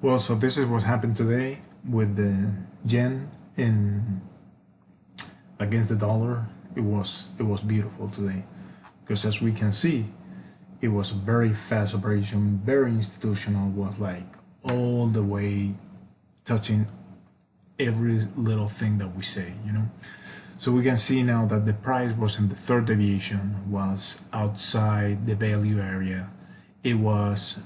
Well, so this is what happened today with the yen in against the dollar. It was beautiful today, because as we can see, it was a very fast operation, very institutional, was like all the way touching every little thing that we say, you know. So we can see now that the price was in the third deviation, was outside the value area. It was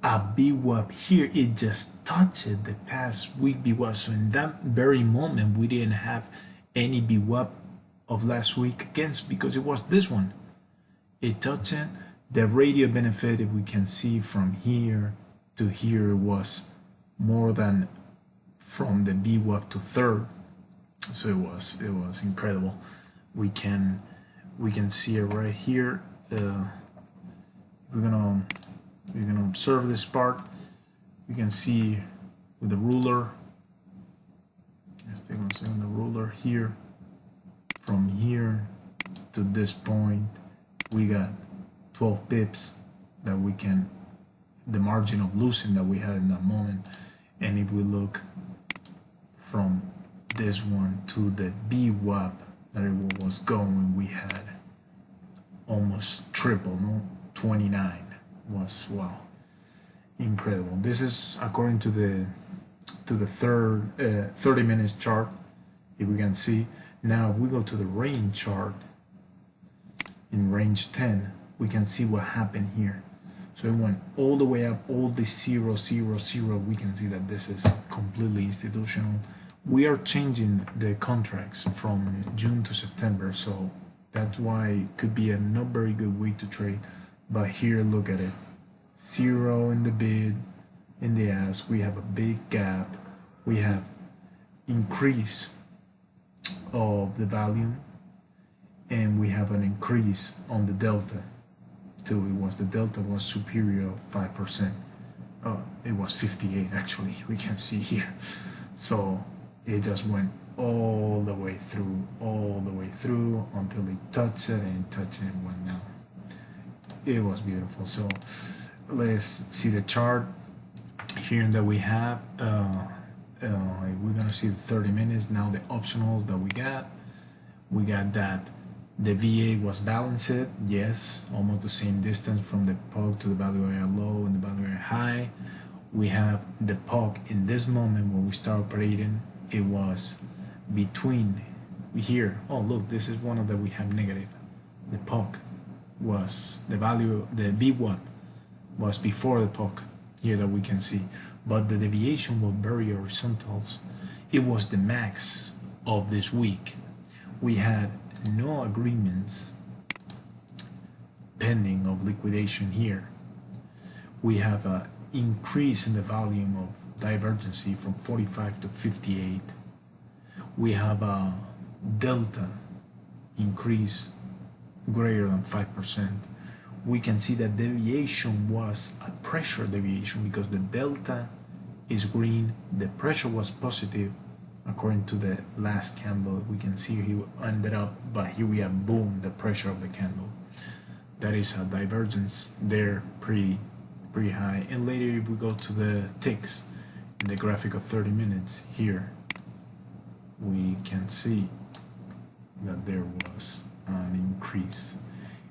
a VWAP here. It just touched the past week VWAP. So in that very moment, we didn't have any VWAP of last week against, because it was this one. It touched it. The radio benefit, if we can see from here to here, was more than from the VWAP to third. So it was incredible. We can see it right here. We're gonna observe this part. We can see with the ruler. Let's take 1 second. The ruler here, from here to this point, we got 12 pips that we can, the margin of losing that we had in that moment. And if we look from this one to the VWAP that it was going, we had almost triple, no, 29. Was, wow, incredible. This is according to the third 30 minutes chart. If we can see now, if we go to the range chart, in range 10, we can see what happened here. So it went all the way up, all the 0, 0, 0. We can see that this is completely institutional. We are changing the contracts from June to September, so that's why it could be a not very good week to trade. But here, look at it. 0 in the bid, in the ask. We have a big gap. We have increase of the volume, and we have an increase on the delta too. The delta was superior 5%. It was 58 actually. We can see here. So it just went all the way through until it touched it and went down. It was beautiful. So let's see the chart here that we have. We're gonna see the 30 minutes now. The optionals that we got that the VA was balanced, yes, almost the same distance from the POG to the value area low and the value area high. We have the POG in this moment when we start operating. It was between here. Oh, look, this is one of the we have negative. The POG was the value, the VWAP was before the POG here that we can see, but the deviation was very horizontal. It was the max of this week. We had no agreements pending of liquidation here. We have an increase in the volume of divergency from 45 to 58. We have a delta increase greater than 5%. We can see that deviation was a pressure deviation because the delta is green, the pressure was positive according to the last candle. We can see he ended up, but here we have boom, the pressure of the candle. That is a divergence there, pretty high. And later, if we go to the ticks in the graphic of 30 minutes here, we can see that there was an increase.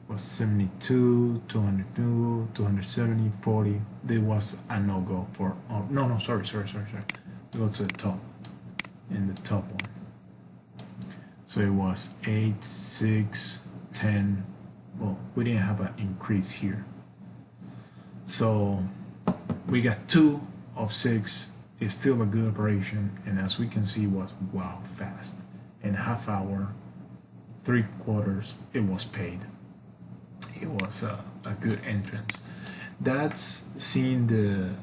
It was 72, 202, 270, 40. There was a no-go for, oh, no, sorry. We go to the top, in the top one. So it was 8, 6, 10. Well, we didn't have an increase here. So we got 2 of 6. It's still a good operation, and as we can see, was wow fast. In half hour, 3 quarters, it was paid. It was a good entrance. That's seeing the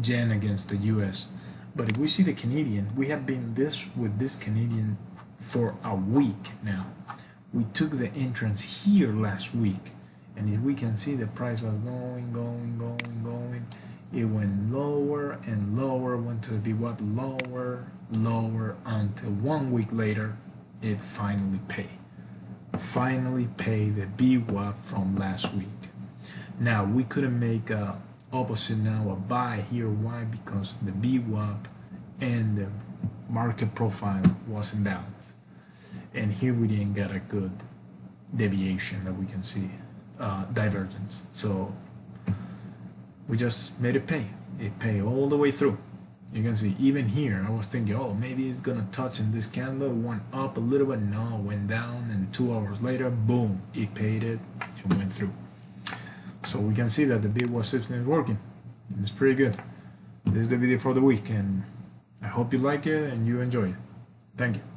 yen against the US. But if we see the Canadian, we have been with this Canadian for a week now. We took the entrance here last week, and if we can see, the price was going. It went lower and lower, went to the VWAP lower until 1 week later it finally paid. The VWAP from last week. Now we couldn't make a opposite now, a buy here. Why? Because the VWAP and the market profile was in balance, and here we didn't get a good deviation that we can see, divergence. So we just made it pay. It paid all the way through. You can see even here I was thinking, oh, maybe it's gonna touch in this candle, went up a little bit, no, went down, and 2 hours later, boom, it paid it, it went through. So we can see that the VWAP system is working. It's pretty good. This is the video for the week, and I hope you like it and you enjoy it. Thank you.